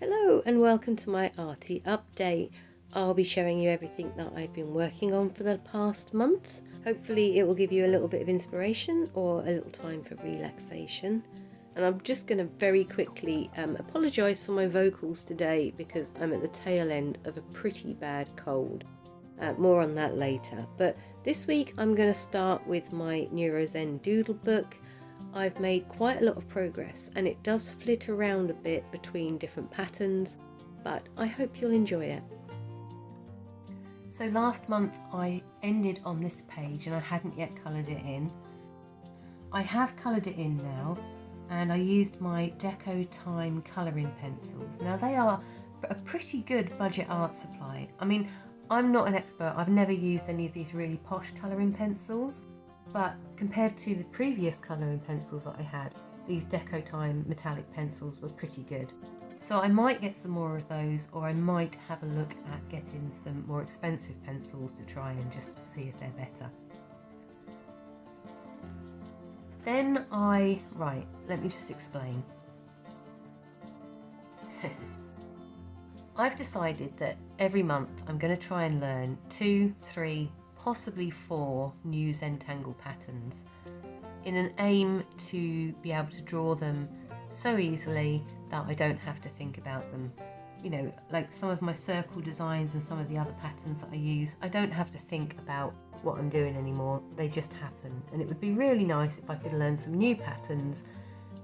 Hello and welcome to my arty update. I'll be showing you everything that I've been working on for the past month. Hopefully it will give you a little bit of inspiration or a little time for relaxation. And I'm just going to very quickly apologise for my vocals today because I'm at the tail end of a pretty bad cold. More on that later. But this week I'm going to start with my Neurozen doodle book. I've made quite a lot of progress and it does flit around a bit between different patterns, but I hope you'll enjoy it. So last month I ended on this page and I hadn't yet coloured it in. I have coloured it in now and I used my Deco Time colouring pencils. Now they are a pretty good budget art supply. I mean, I'm not an expert, I've never used any of these really posh colouring pencils. But compared to the previous colouring pencils that I had, these Deco Time metallic pencils were pretty good. So I might get some more of those, or I might have a look at getting some more expensive pencils to try and just see if they're better. Then right, let me just explain. I've decided that every month I'm going to try and learn 2, 3, possibly 4 new Zentangle patterns in an aim to be able to draw them so easily that I don't have to think about them. You know, like some of my circle designs and some of the other patterns that I use, I don't have to think about what I'm doing anymore, they just happen. And it would be really nice if I could learn some new patterns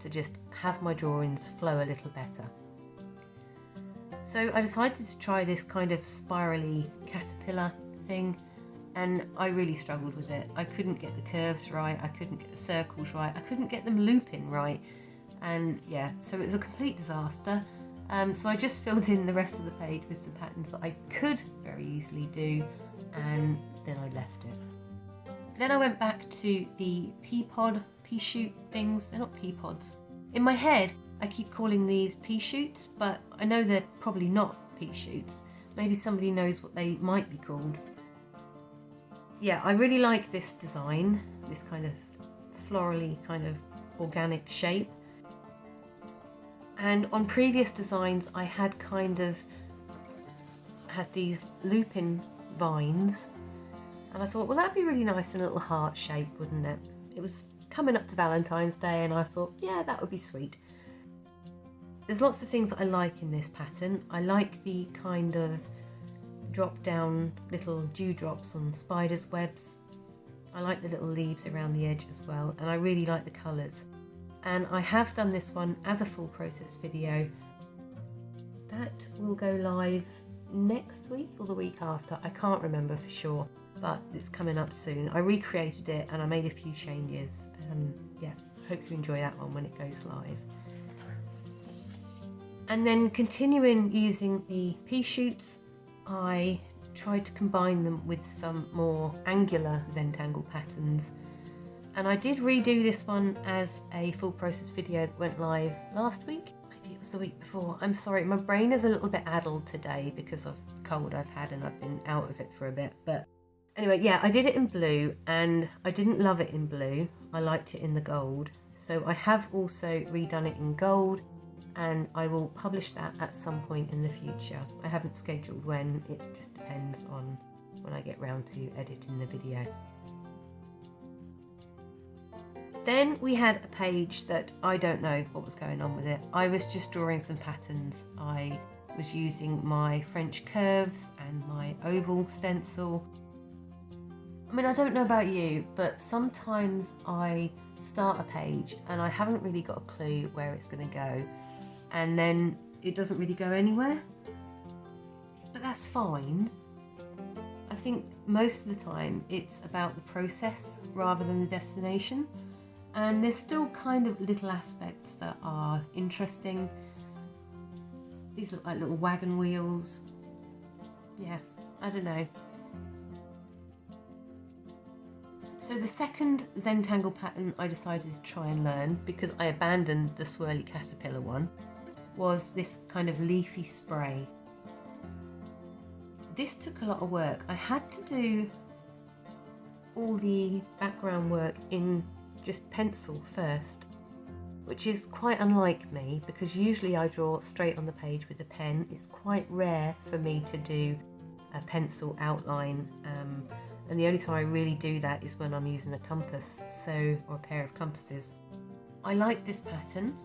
to just have my drawings flow a little better. So I decided to try this kind of spirally caterpillar thing. And I really struggled with it. I couldn't get the curves right, I couldn't get the circles right, I couldn't get them looping right. And yeah, so it was a complete disaster. So I just filled in the rest of the page with some patterns that I could very easily do, and then I left it. Then I went back to the pea shoot things. They're not pea pods. In my head, I keep calling these pea shoots, but I know they're probably not pea shoots. Maybe somebody knows what they might be called. Yeah, I really like this design, this kind of florally kind of organic shape. And on previous designs I had these looping vines, and I thought, well, that'd be really nice in a little heart shape, wouldn't it? It was coming up to Valentine's Day and I thought, yeah, that would be sweet. There's lots of things that I like in this pattern. I like the kind of drop down little dewdrops on spiders' webs. I like the little leaves around the edge as well, and I really like the colours. And I have done this one as a full process video. That will go live next week or the week after, I can't remember for sure, but it's coming up soon. I recreated it and I made a few changes. Yeah, hope you enjoy that one when it goes live. And then continuing using the pea shoots, I tried to combine them with some more angular Zentangle patterns, and I did redo this one as a full process video that went live last week. Maybe it was the week before. I'm sorry, my brain is a little bit addled today because of the cold I've had and I've been out of it for a bit. But anyway, yeah, I did it in blue and I didn't love it in blue. I liked it in the gold. So I have also redone it in gold, and I will publish that at some point in the future. I haven't scheduled when, it just depends on when I get round to editing the video. Then we had a page that I don't know what was going on with it. I was just drawing some patterns. I was using my French curves and my oval stencil. I mean, I don't know about you, but sometimes I start a page and I haven't really got a clue where it's going to go. And then it doesn't really go anywhere, but that's fine. I think most of the time it's about the process rather than the destination, and there's still kind of little aspects that are interesting. These look like little wagon wheels. Yeah, I don't know. So the second Zentangle pattern I decided to try and learn, because I abandoned the swirly caterpillar one, was this kind of leafy spray. This took a lot of work. I had to do all the background work in just pencil first, which is quite unlike me because usually I draw straight on the page with a pen. It's quite rare for me to do a pencil outline, and the only time I really do that is when I'm using a compass, or a pair of compasses. I like this pattern,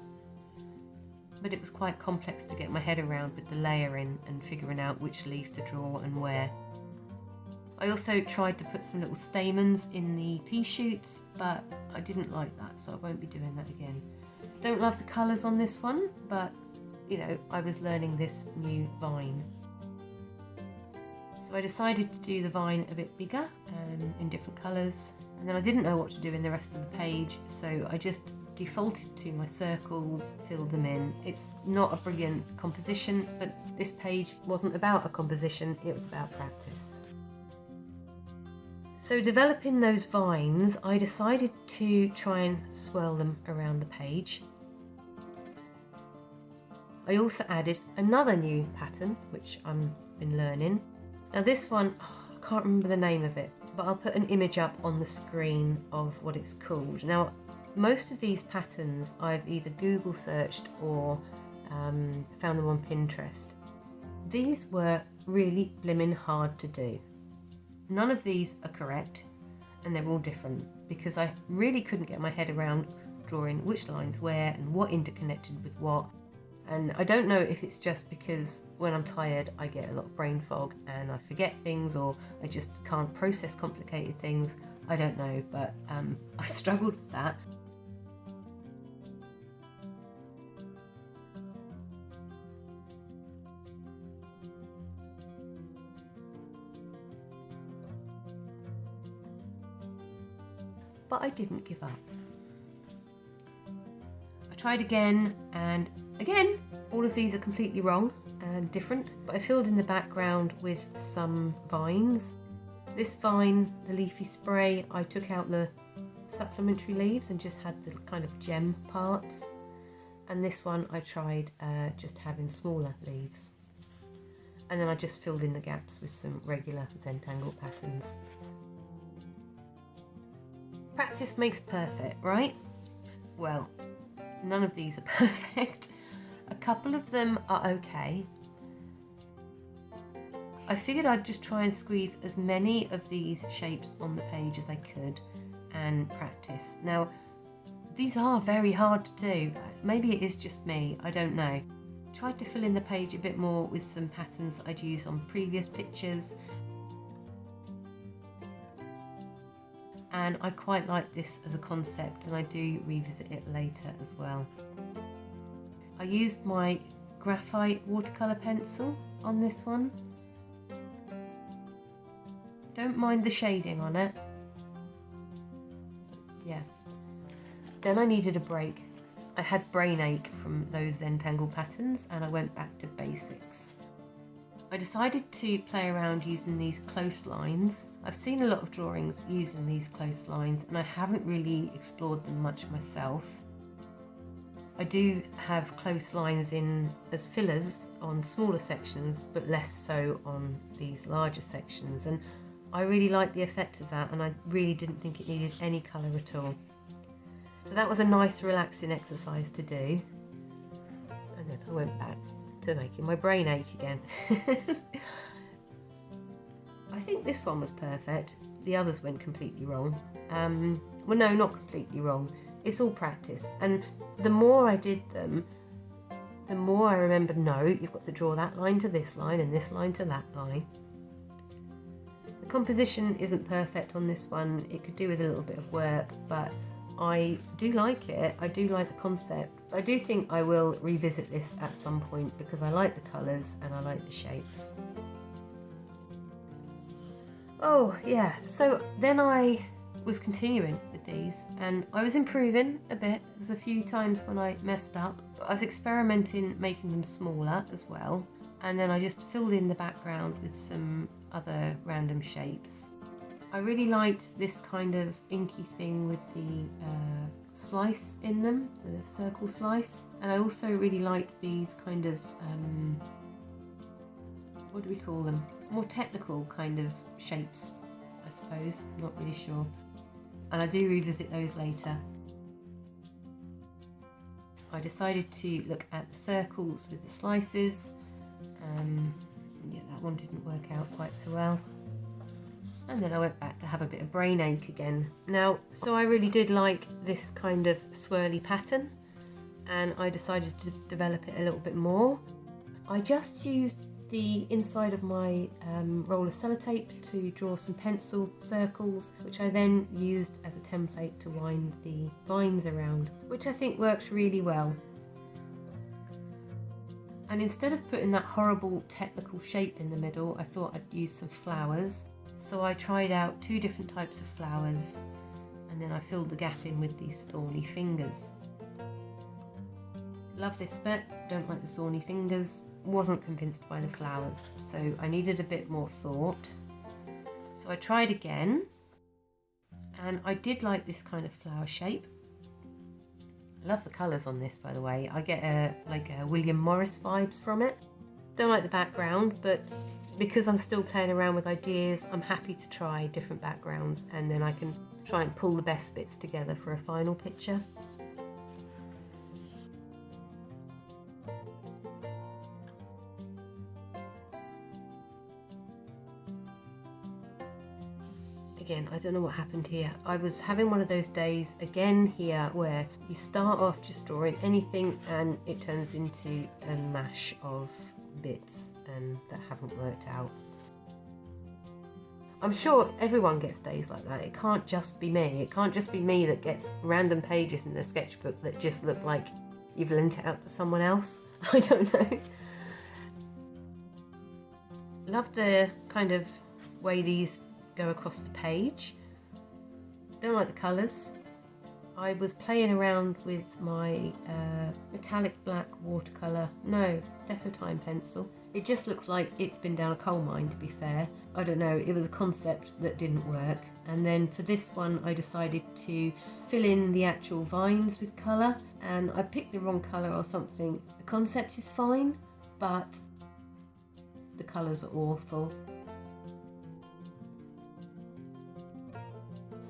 but it was quite complex to get my head around with the layering and figuring out which leaf to draw and where. I also tried to put some little stamens in the pea shoots, but I didn't like that, so I won't be doing that again. Don't love the colours on this one, but I was learning this new vine. So I decided to do the vine a bit bigger and in different colours, and then I didn't know what to do in the rest of the page, so I just defaulted to my circles, filled them in. It's not a brilliant composition, but this page wasn't about a composition, it was about practice. So developing those vines, I decided to try and swirl them around the page. I also added another new pattern, which I've been learning. Now this one, I can't remember the name of it, but I'll put an image up on the screen of what it's called. Now, most of these patterns I've either Google searched or found them on Pinterest. These were really blimmin' hard to do. None of these are correct, and they're all different because I really couldn't get my head around drawing which lines where and what interconnected with what. And I don't know if it's just because when I'm tired I get a lot of brain fog and I forget things, or I just can't process complicated things. I don't know, but I struggled with that. But I didn't give up. I tried again, and again, all of these are completely wrong and different, but I filled in the background with some vines. This vine, the leafy spray, I took out the supplementary leaves and just had the kind of gem parts. And this one I tried just having smaller leaves. And then I just filled in the gaps with some regular Zentangle patterns. Practice makes perfect, right? Well, none of these are perfect. A couple of them are okay. I figured I'd just try and squeeze as many of these shapes on the page as I could and practice. Now, these are very hard to do. Maybe it is just me, I don't know. Tried to fill in the page a bit more with some patterns I'd used on previous pictures. And I quite like this as a concept, and I do revisit it later as well. I used my graphite watercolour pencil on this one. Don't mind the shading on it. Yeah. Then I needed a break. I had brain ache from those Zentangle patterns and I went back to basics. I decided to play around using these close lines. I've seen a lot of drawings using these close lines and I haven't really explored them much myself. I do have close lines in as fillers on smaller sections, but less so on these larger sections, and I really like the effect of that, and I really didn't think it needed any colour at all. So that was a nice relaxing exercise to do, and then I went back to making my brain ache again. I think this one was perfect. The others went completely wrong. Well, no, not completely wrong. It's all practice, and the more I did them, the more I remembered, no, you've got to draw that line to this line and this line to that line. The composition isn't perfect on this one. It could do with a little bit of work, but I do like it. I do like the concept. I do think I will revisit this at some point because I like the colours and I like the shapes. Oh yeah, so then I was continuing with these and I was improving a bit. There was a few times when I messed up, but I was experimenting making them smaller as well, and then I just filled in the background with some other random shapes. I really liked this kind of inky thing with the slice in them, the circle slice, and I also really liked these kind of what do we call them? More technical kind of shapes, I suppose, I'm not really sure. And I do revisit those later. I decided to look at the circles with the slices. Yeah, that one didn't work out quite so well. And then I went back to have a bit of brain ache again. Now, so I really did like this kind of swirly pattern, and I decided to develop it a little bit more. I just used the inside of my roll of sellotape to draw some pencil circles, which I then used as a template to wind the vines around, which I think works really well. And instead of putting that horrible technical shape in the middle, I thought I'd use some flowers. So I tried out 2 different types of flowers, and then I filled the gap in with these thorny fingers. Love this bit, don't like the thorny fingers, wasn't convinced by the flowers, so I needed a bit more thought. So I tried again, and I did like this kind of flower shape. Love the colours on this, by the way. I get a William Morris vibes from it. Don't like the background, but because I'm still playing around with ideas, I'm happy to try different backgrounds, and then I can try and pull the best bits together for a final picture. Again, I don't know what happened here. I was having one of those days again here where you start off just drawing anything and it turns into a mash of bits and that haven't worked out. I'm sure everyone gets days like that. It can't just be me. It can't just be me that gets random pages in the sketchbook that just look like you've lent it out to someone else. I don't know. Love the kind of way these go across the page. Don't like the colours. I was playing around with my metallic black watercolour, no, Decotime pencil. It just looks like it's been down a coal mine, to be fair. I don't know, it was a concept that didn't work. And then for this one I decided to fill in the actual vines with colour, and I picked the wrong colour or something. The concept is fine, but the colours are awful.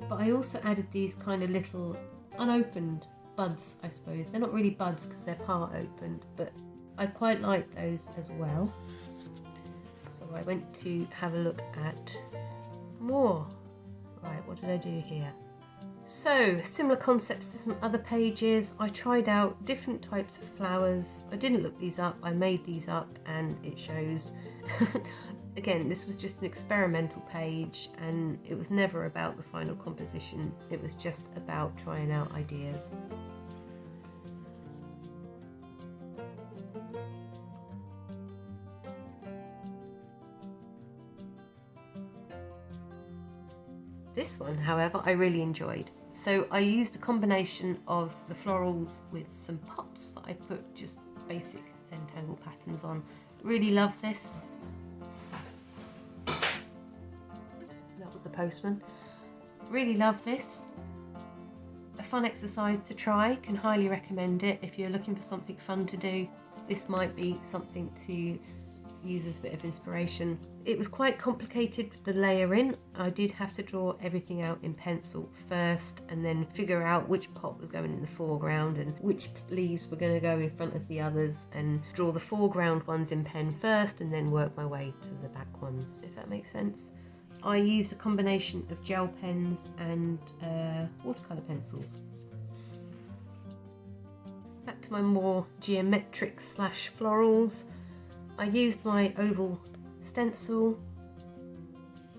But I also added these kind of little unopened buds, I suppose. They're not really buds because they're part opened, but I quite like those as well. So I went to have a look at more. Right, what did I do here? So, similar concepts to some other pages. I tried out different types of flowers. I didn't look these up, I made these up and it shows. Again, this was just an experimental page and it was never about the final composition. It was just about trying out ideas. This one, however, I really enjoyed. So I used a combination of the florals with some pots that I put just basic Zentangle patterns on. Really love this. That was the postman. Really love this. A fun exercise to try, can highly recommend it. If you're looking for something fun to do, this might be something to use as a bit of inspiration. It was quite complicated with the layering. I did have to draw everything out in pencil first and then figure out which pot was going in the foreground and which leaves were going to go in front of the others, and draw the foreground ones in pen first and then work my way to the back ones, if that makes sense. I used a combination of gel pens and watercolour pencils. Back to my more geometric / florals. I used my oval stencil.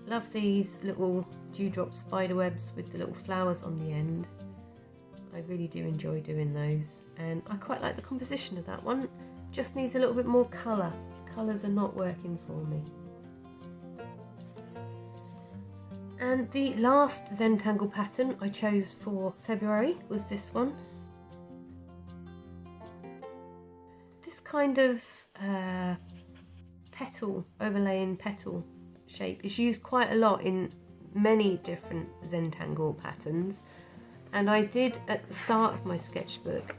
Love these little dewdrop spider webs with the little flowers on the end. I really do enjoy doing those, and I quite like the composition of that one. Just needs a little bit more colour. Colours are not working for me. And the last Zentangle pattern I chose for February was this one. This kind of petal, overlaying petal shape is used quite a lot in many different Zentangle patterns, and I did at the start of my sketchbook,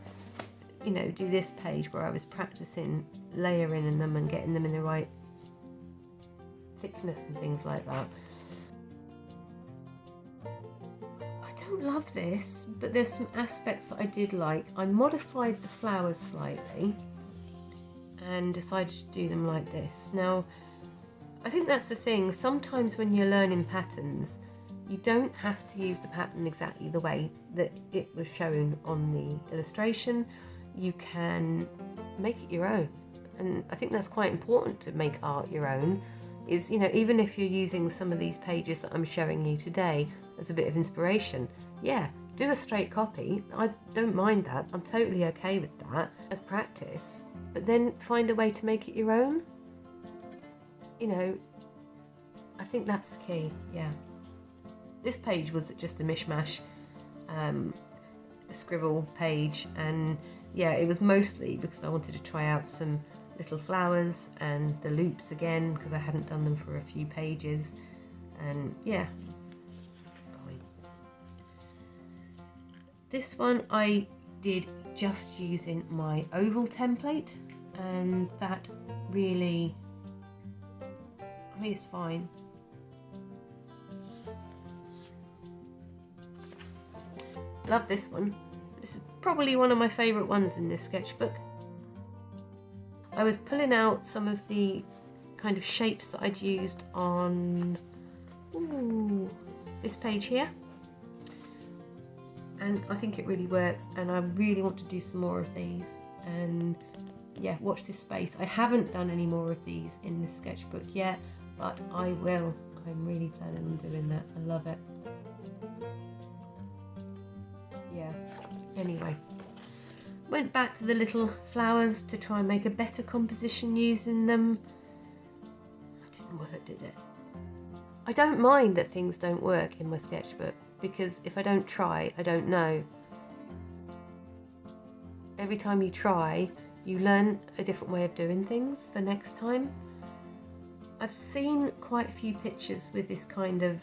you know, do this page where I was practicing layering in them and getting them in the right thickness and things like that. I don't don't love this, but there's some aspects that I did like. I modified the flowers slightly and decided to do them like this. Now, I think that's the thing. Sometimes when you're learning patterns, you don't have to use the pattern exactly the way that it was shown on the illustration. You can make it your own. And I think that's quite important, to make art your own. Is, you know, even if you're using some of these pages that I'm showing you today as a bit of inspiration, yeah, do a straight copy. I don't mind that. I'm totally okay with that as practice. But then find a way to make it your own. You know, I think that's the key, yeah. This page was just a mishmash, a scribble page, and yeah, it was mostly because I wanted to try out some little flowers and the loops again, because I hadn't done them for a few pages, and yeah, it's fine. This one I did just using my oval template, and that really, I mean, it's fine. Love this one. This is probably one of my favourite ones in this sketchbook. I was pulling out some of the kind of shapes that I'd used on this page here, and I think it really works, and I really want to do some more of these. And yeah, watch this space. I haven't done any more of these in this sketchbook yet, but I will. I'm really planning on doing that. I love it. Yeah, anyway, went back to the little flowers to try and make a better composition using them. It didn't work, did it? I don't mind that things don't work in my sketchbook, because if I don't try, I don't know. Every time you try, you learn a different way of doing things for next time. I've seen quite a few pictures with this kind of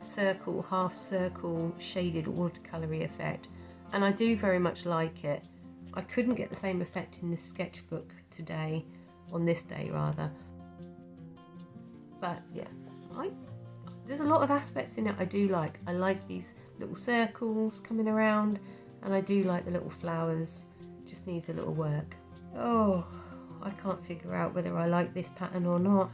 circle, half circle, shaded watercolory effect, and I do very much like it. I couldn't get the same effect in this sketchbook today, on this day rather, but yeah, there's a lot of aspects in it I do like. I like these little circles coming around, and I do like the little flowers. Just needs a little work. Oh, I can't figure out whether I like this pattern or not.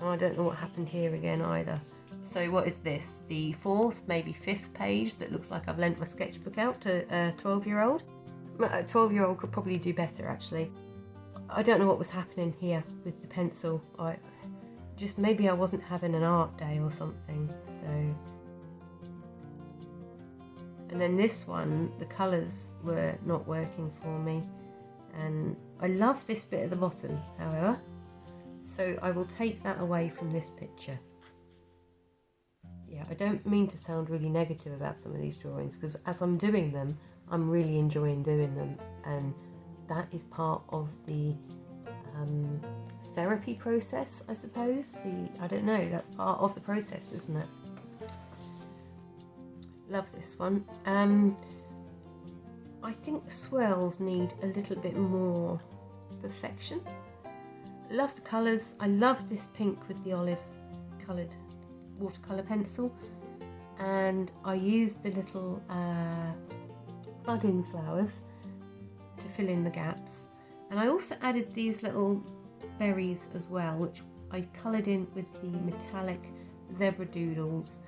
Oh, I don't know what happened here again either. So what is this? The 4th, maybe 5th page that looks like I've lent my sketchbook out to a 12-year-old. A 12-year-old could probably do better, actually. I don't know what was happening here with the pencil. Maybe I wasn't having an art day or something, so. And then this one, the colours were not working for me. And I love this bit at the bottom, however. So I will take that away from this picture. Yeah, I don't mean to sound really negative about some of these drawings, because as I'm doing them, I'm really enjoying doing them, and that is part of the therapy process, I suppose. I don't know, that's part of the process, isn't it? Love this one. I think the swirls need a little bit more perfection. Love the colours. I love this pink with the olive coloured watercolour pencil, and I used the little bud-in flowers to fill in the gaps, and I also added these little berries as well, which I coloured in with the metallic zebra doodles,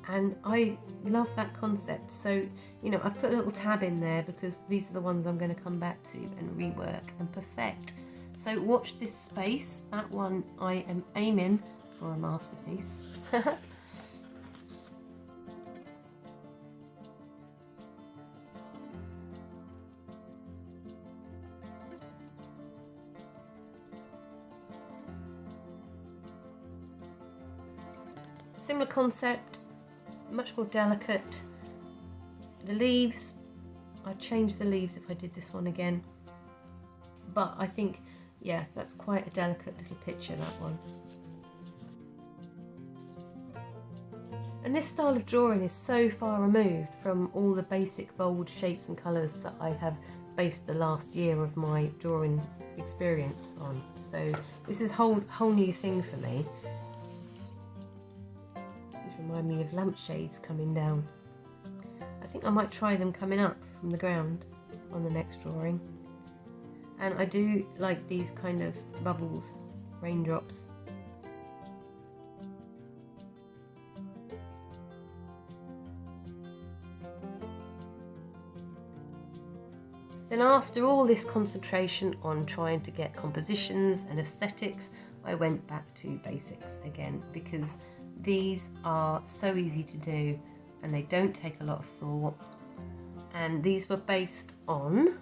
and I love that concept. So, you know, I've put a little tab in there because these are the ones I'm going to come back to and rework and perfect. So watch this space. That one I am aiming for a masterpiece. Similar concept, much more delicate. The leaves, I'd change the leaves if I did this one again. But I think, yeah, that's quite a delicate little picture, that one. And this style of drawing is so far removed from all the basic bold shapes and colours that I have based the last year of my drawing experience on. So this is a whole new thing for me. It's remind me of lampshades coming down. I think I might try them coming up from the ground on the next drawing. And I do like these kind of bubbles, raindrops. Then after all this concentration on trying to get compositions and aesthetics, I went back to basics again, because these are so easy to do and they don't take a lot of thought. And these were based on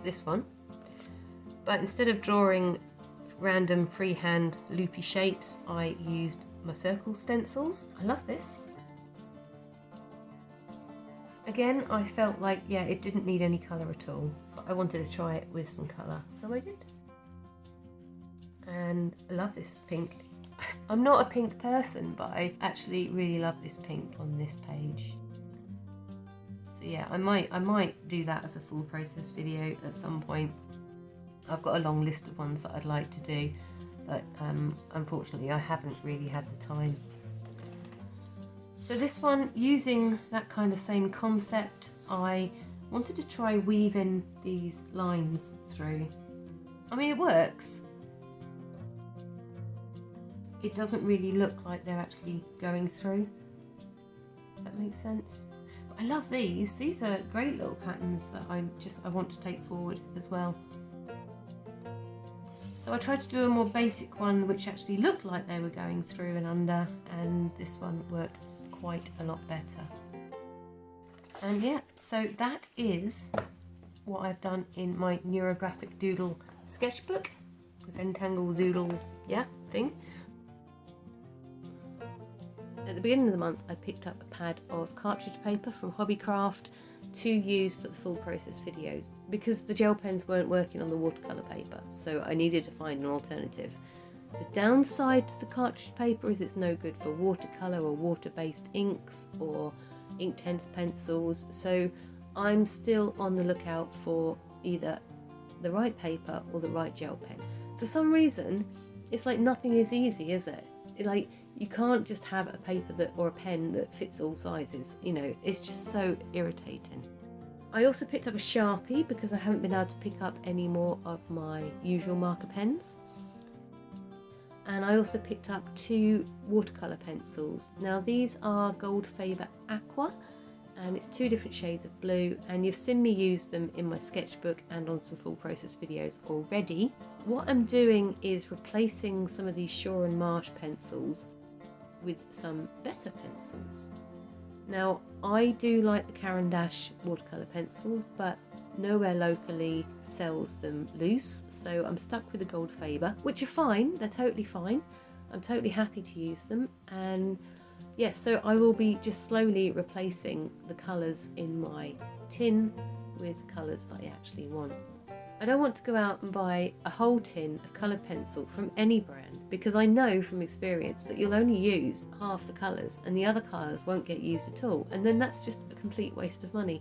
this one, but instead of drawing random freehand loopy shapes, I used my circle stencils. I love this. Again, I felt like, yeah, it didn't need any colour at all, but I wanted to try it with some colour, so I did. And I love this pink. I'm not a pink person, but I actually really love this pink on this page. So yeah, I might do that as a full process video at some point. I've got a long list of ones that I'd like to do, but unfortunately I haven't really had the time. So this one, using that kind of same concept, I wanted to try weaving these lines through. I mean, it works. It doesn't really look like they're actually going through. If that makes sense. But I love these. These are great little patterns that I want to take forward as well. So I tried to do a more basic one which actually looked like they were going through and under, and this one worked quite a lot better. And yeah, so that is what I've done in my neurographic doodle sketchbook, Zentangle doodle, yeah, thing. At the beginning of the month, I picked up a pad of cartridge paper from Hobbycraft to use for the full process videos, because the gel pens weren't working on the watercolour paper, so I needed to find an alternative. The downside to the cartridge paper is it's no good for watercolour or water-based inks or Inktense pencils, so I'm still on the lookout for either the right paper or the right gel pen. For some reason, it's like nothing is easy, is it? Like, you can't just have a paper that or a pen that fits all sizes, you know, it's just so irritating. I also picked up a Sharpie because I haven't been able to pick up any more of my usual marker pens. And I also picked up 2 watercolour pencils. Now these are Goldfaber Aqua, and it's 2 different shades of blue, and you've seen me use them in my sketchbook and on some full process videos already. What I'm doing is replacing some of these Shaw and Marsh pencils with some better pencils. Now I do like the Caran d'Ache watercolour pencils, but nowhere locally sells them loose, so I'm stuck with the Goldfaber, which are fine, they're totally fine. I'm totally happy to use them, and yeah, so I will be just slowly replacing the colours in my tin with colours that I actually want. I don't want to go out and buy a whole tin of coloured pencil from any brand, because I know from experience that you'll only use half the colours and the other colours won't get used at all, and then that's just a complete waste of money.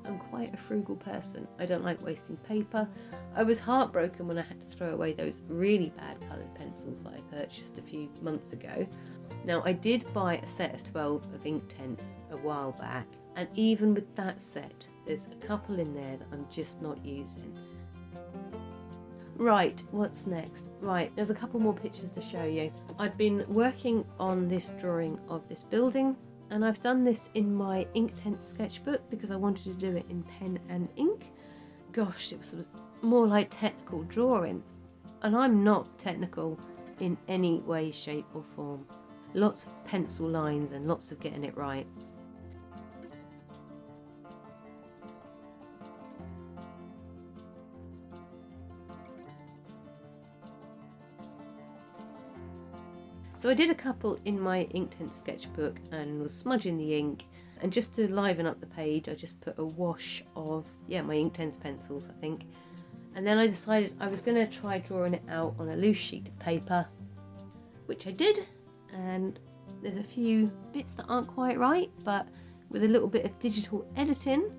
I'm quite a frugal person. I don't like wasting paper. I was heartbroken when I had to throw away those really bad coloured pencils that I purchased a few months ago. Now I did buy a set of 12 of Inktense a while back, and even with that set there's a couple in there that I'm just not using. Right, what's next? Right, there's a couple more pictures to show you. I've been working on this drawing of this building, and I've done this in my Inktense sketchbook because I wanted to do it in pen and ink. Gosh, it was more like technical drawing, and I'm not technical in any way, shape or form. Lots of pencil lines and lots of getting it right. So I did a couple in my Inktense sketchbook and was smudging the ink, and just to liven up the page I just put a wash of, yeah, my Inktense pencils I think, and then I decided I was going to try drawing it out on a loose sheet of paper, which I did, and there's a few bits that aren't quite right, but with a little bit of digital editing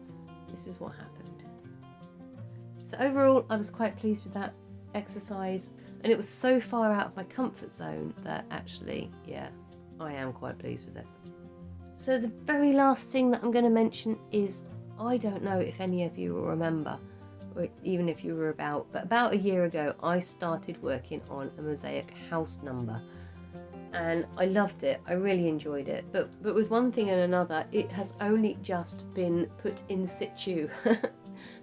this is what happened. So overall I was quite pleased with that. exercise, and it was so far out of my comfort zone that actually, yeah, I am quite pleased with it. So the very last thing that I'm going to mention is, I don't know if any of you will remember, or even if you were about, but about a year ago I started working on a mosaic house number, and I loved it. I really enjoyed it, but with one thing and another, it has only just been put in situ.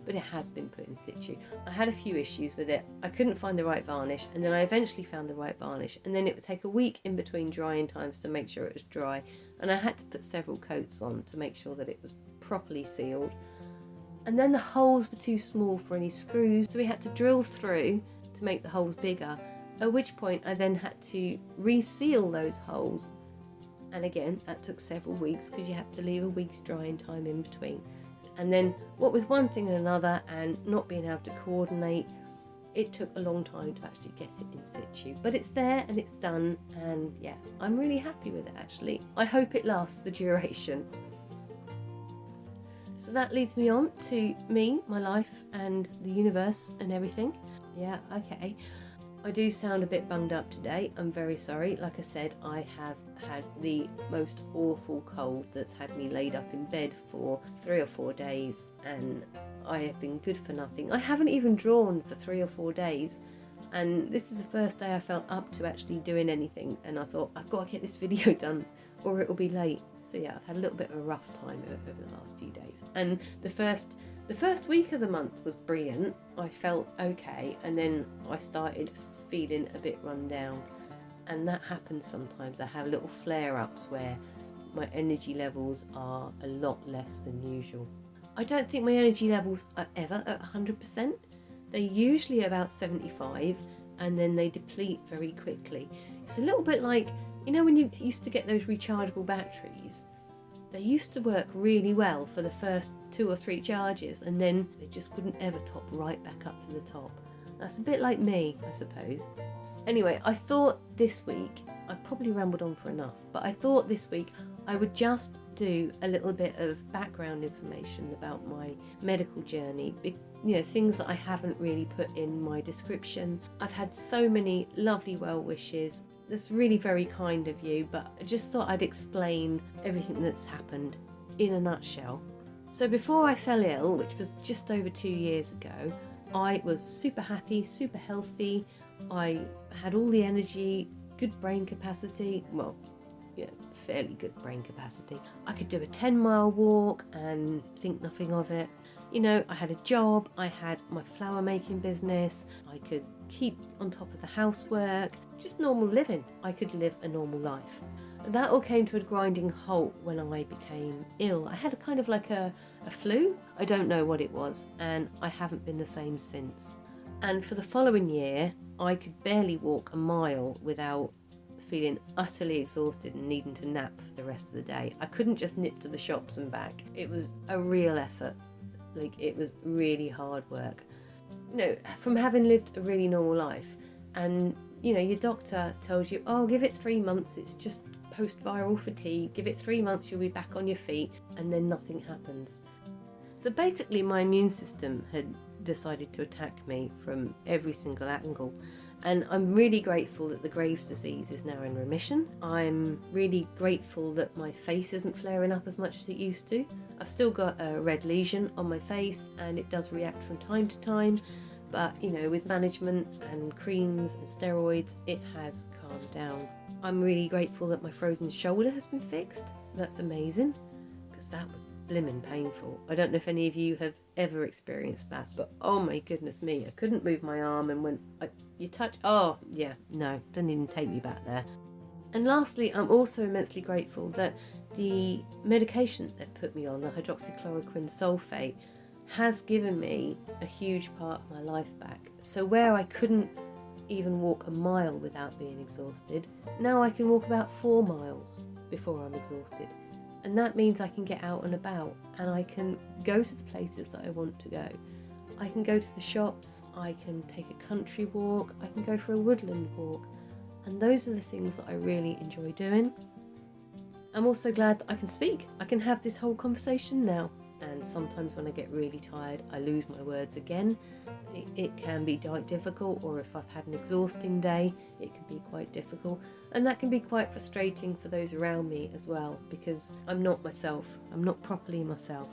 But it has been put in situ. I had a few issues with it. I couldn't find the right varnish, and then I eventually found the right varnish, and then it would take a week in between drying times to make sure it was dry, and I had to put several coats on to make sure that it was properly sealed. And then the holes were too small for any screws, so we had to drill through to make the holes bigger, at which point I then had to reseal those holes, and again that took several weeks because you had to leave a week's drying time in between. And then, what with one thing and another, and not being able to coordinate, it took a long time to actually get it in situ. But it's there and it's done, and yeah, I'm really happy with it actually. I hope it lasts the duration. So that leads me on to me, my life, and the universe and everything. Yeah, okay. I do sound a bit bunged up today. I'm very sorry. Like I said, I have had the most awful cold that's had me laid up in bed for 3 or 4 days, and I have been good for nothing. I haven't even drawn for 3 or 4 days, and this is the first day I felt up to actually doing anything, and I thought, I've got to get this video done or it will be late. So yeah, I've had a little bit of a rough time over the last few days. And the first week of the month was brilliant. I felt okay, and then I started feeling a bit run down, and that happens sometimes. I have little flare-ups where my energy levels are a lot less than usual. I don't think my energy levels are ever at 100%. They're usually about 75, and then they deplete very quickly. It's a little bit like, you know, when you used to get those rechargeable batteries, they used to work really well for the first 2 or 3 charges, and then they just wouldn't ever top right back up to the top. That's a bit like me, I suppose. Anyway, I thought this week, I've probably rambled on for enough, but I thought this week I would just do a little bit of background information about my medical journey. You know, things that I haven't really put in my description. I've had so many lovely well wishes. That's really very kind of you, but I just thought I'd explain everything that's happened in a nutshell. So before I fell ill, which was just over 2 years ago, I was super happy, super healthy. I had all the energy, good brain capacity. Well, yeah, fairly good brain capacity. I could do a 10-mile walk and think nothing of it. You know, I had a job, I had my flower making business, I could keep on top of the housework, just normal living. I could live a normal life. And that all came to a grinding halt when I became ill. I had a kind of like a flu. I don't know what it was, and I haven't been the same since. And for the following year, I could barely walk a mile without feeling utterly exhausted and needing to nap for the rest of the day. I couldn't just nip to the shops and back. It was a real effort. Like, it was really hard work. You know, from having lived a really normal life, and you know, your doctor tells you, oh, give it 3 months, it's just post-viral fatigue, give it 3 months, you'll be back on your feet, and then nothing happens. So basically my immune system had decided to attack me from every single angle, and I'm really grateful that the Graves' disease is now in remission. I'm really grateful that my face isn't flaring up as much as it used to. I've still got a red lesion on my face, and it does react from time to time, but you know, with management and creams and steroids, it has calmed down. I'm really grateful that my frozen shoulder has been fixed. That's amazing, because that was blimmin' painful. I don't know if any of you have ever experienced that, but oh my goodness me, I couldn't move my arm, and when you touch, oh yeah, no, don't even take me back there. And lastly, I'm also immensely grateful that the medication they've put me on, the hydroxychloroquine sulfate, has given me a huge part of my life back. So where I couldn't even walk a mile without being exhausted, now I can walk about 4 miles before I'm exhausted. And that means I can get out and about, and I can go to the places that I want to go. I can go to the shops, I can take a country walk, I can go for a woodland walk, and those are the things that I really enjoy doing. I'm also glad that I can speak. I can have this whole conversation now. and sometimes when I get really tired I lose my words again. It can be quite difficult, or if I've had an exhausting day it can be quite difficult, and that can be quite frustrating for those around me as well, because I'm not myself, I'm not properly myself.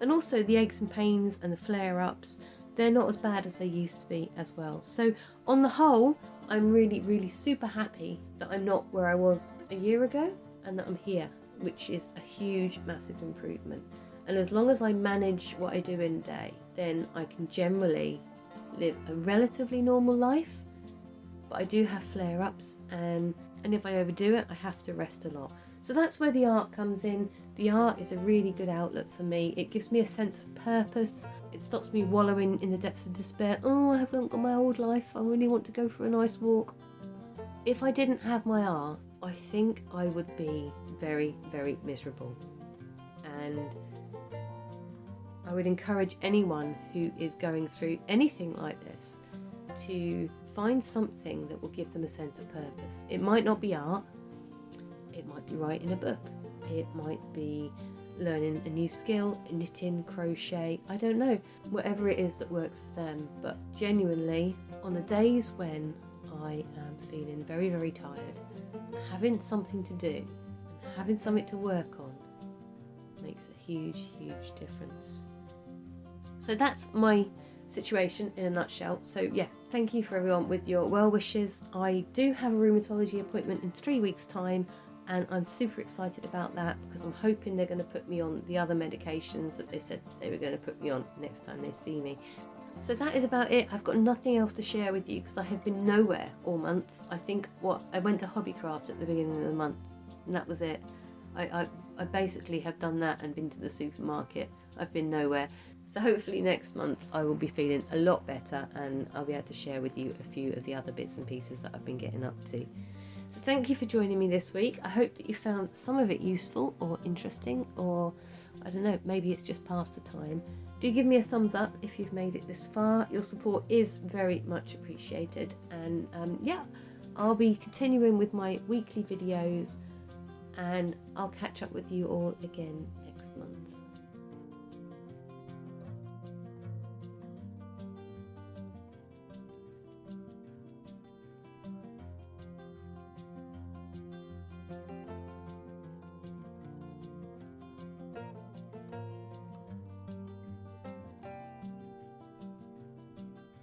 And also the aches and pains and the flare-ups, they're not as bad as they used to be as well. So on the whole, I'm really super happy that I'm not where I was a year ago and that I'm here, which is a huge, massive improvement. And as long as I manage what I do in a day, then I can generally live a relatively normal life. But I do have flare-ups, and if I overdo it, I have to rest a lot. So that's where the art comes in. The art is a really good outlet for me. It gives me a sense of purpose. It stops me wallowing in the depths of despair. Oh, I haven't got my old life. I really want to go for a nice walk. If I didn't have my art, I think I would be very miserable. And I would encourage anyone who is going through anything like this to find something that will give them a sense of purpose. It might not be art. It might be writing a book. It might be learning a new skill, knitting, crochet, I don't know. Whatever it is that works for them. But genuinely, on the days when I am feeling very tired, having something to do and having something to work on makes a huge difference. So that's my situation in a nutshell. So yeah, thank you for everyone with your well wishes. I do have a rheumatology appointment in 3 weeks' time, and I'm super excited about that because I'm hoping they're going to put me on the other medications that they said they were going to put me on next time they see me. So that is about it. I've got nothing else to share with you because I have been nowhere all month. I think I went to Hobbycraft at the beginning of the month, and that was it. I basically have done that and been to the supermarket. I've been nowhere. So hopefully next month I will be feeling a lot better, and I'll be able to share with you a few of the other bits and pieces that I've been getting up to. So thank you for joining me this week. I hope that you found some of it useful or interesting, or I don't know, maybe it's just past the time. Do give me a thumbs up if you've made it this far. Your support is very much appreciated, and yeah, I'll be continuing with my weekly videos, and I'll catch up with you all again next month.